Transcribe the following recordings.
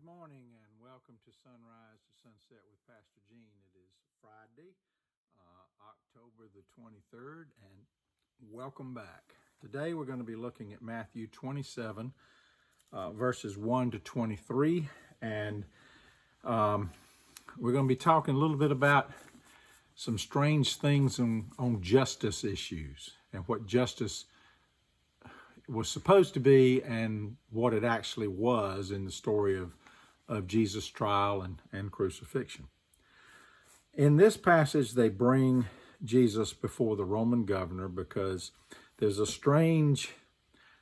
morning and welcome to Sunrise to Sunset with Pastor Gene. It is Friday, October the 23rd, and welcome back. Today we're going to be looking at Matthew 27, verses 1 to 23, and we're going to be talking a little bit about some strange things on justice issues and what justice was supposed to be and what it actually was in the story of Jesus' trial and crucifixion. In this passage, they bring Jesus before the Roman governor because there's a strange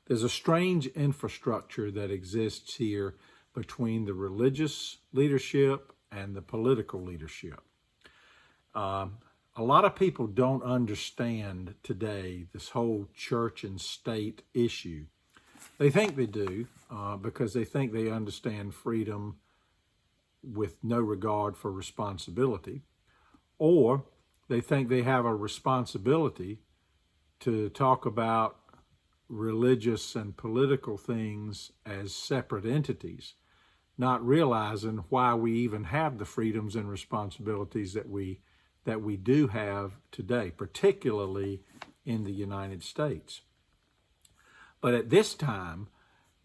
infrastructure that exists here between the religious leadership and the political leadership. A lot of people don't understand today this whole church and state issue. They think they do because they think they understand freedom with no regard for responsibility, or they think they have a responsibility to talk about religious and political things as separate entities, not realizing why we even have the freedoms and responsibilities that we do have today, particularly in the United States. But at this time,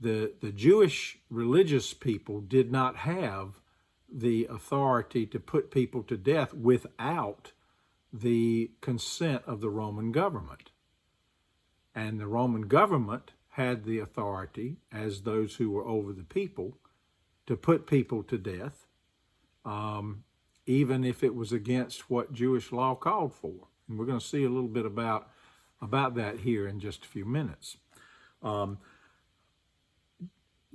the Jewish religious people did not have the authority to put people to death without the consent of the Roman government. And the Roman government had the authority, as those who were over the people, to put people to death, even if it was against what Jewish law called for. And we're going to see a little bit about that here in just a few minutes.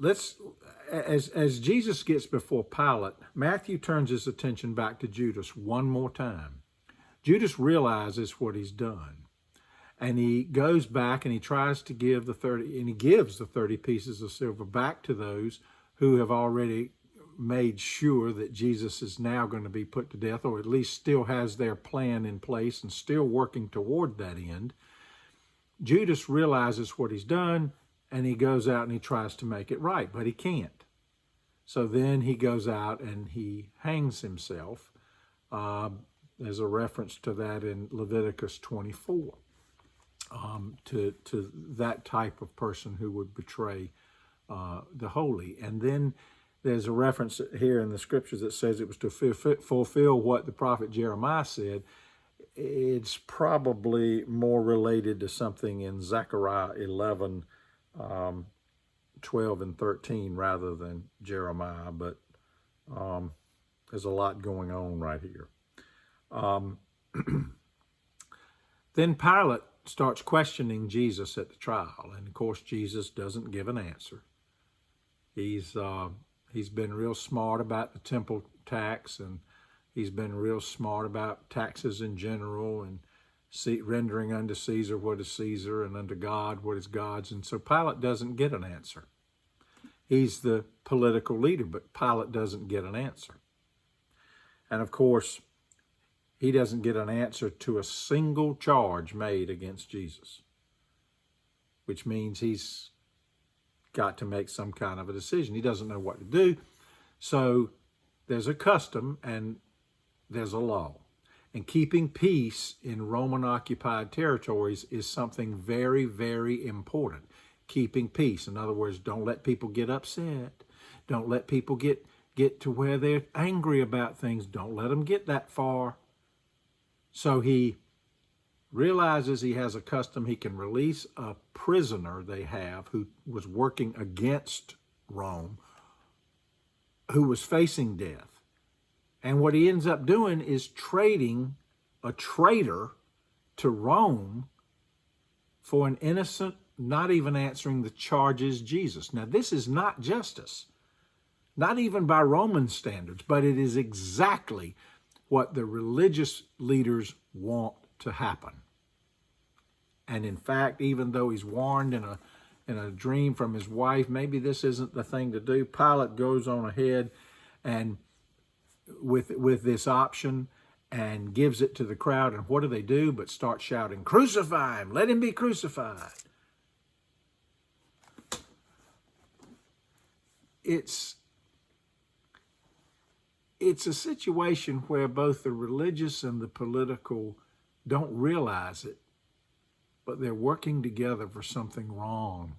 As Jesus gets before Pilate, Matthew turns his attention back to Judas one more time. Judas realizes what he's done, and he goes back and he tries to give he gives the 30 pieces of silver back to those who have already made sure that Jesus is now going to be put to death, or at least still has their plan in place and still working toward that end. Judas realizes what he's done, and he goes out and he tries to make it right, but he can't. So then he goes out and he hangs himself. There's a reference to that in Leviticus 24, to that type of person who would betray the holy. And then there's a reference here in the scriptures that says it was to fulfill what the prophet Jeremiah said. It's probably more related to something in Zechariah 11, 12 and 13 rather than Jeremiah, but there's a lot going on right here. Then Pilate starts questioning Jesus at the trial, and of course Jesus doesn't give an answer. He's been real smart about the temple tax, and he's been real smart about taxes in general, and rendering unto Caesar what is Caesar, and unto God what is God's. And so Pilate doesn't get an answer. He's the political leader, but Pilate doesn't get an answer. And of course, he doesn't get an answer to a single charge made against Jesus, which means he's got to make some kind of a decision. He doesn't know what to do. So there's a custom and there's a law. And keeping peace in Roman-occupied territories is something very, very important. Keeping peace. In other words, don't let people get upset. Don't let people get to where they're angry about things. Don't let them get that far. So he realizes he has a custom. He can release a prisoner they have who was working against Rome, who was facing death. And what he ends up doing is trading a traitor to Rome for an innocent, not even answering the charges, Jesus. Now, this is not justice, not even by Roman standards, but it is exactly what the religious leaders want to happen. And in fact, even though he's warned in a dream from his wife, maybe this isn't the thing to do, Pilate goes on ahead and with this option and gives it to the crowd. And what do but start shouting, "Crucify him, let him be crucified." It's it's a situation where both the religious and the political don't realize it, but they're working together for something wrong.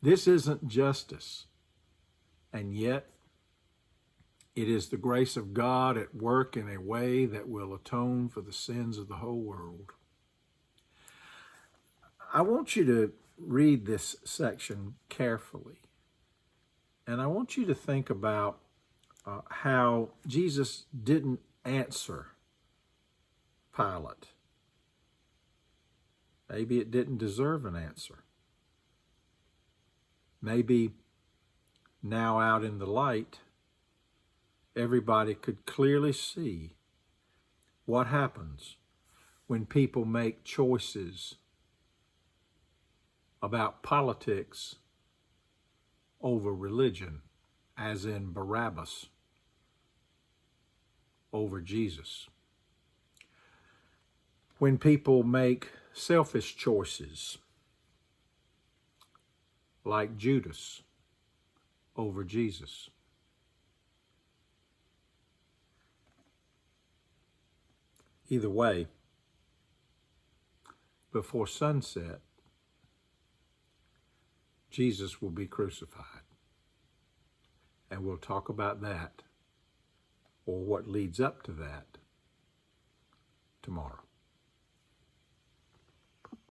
This isn't justice, and yet it is the grace of God at work in a way that will atone for the sins of the whole world. I want you to read this section carefully, and I want you to think about how Jesus didn't answer Pilate. Maybe it didn't deserve an answer. Maybe now out in the light, everybody could clearly see what happens when people make choices about politics over religion, as in Barabbas over Jesus. When people make selfish choices, like Judas over Jesus. Either way, before sunset, Jesus will be crucified. And we'll talk about that, or what leads up to that, tomorrow.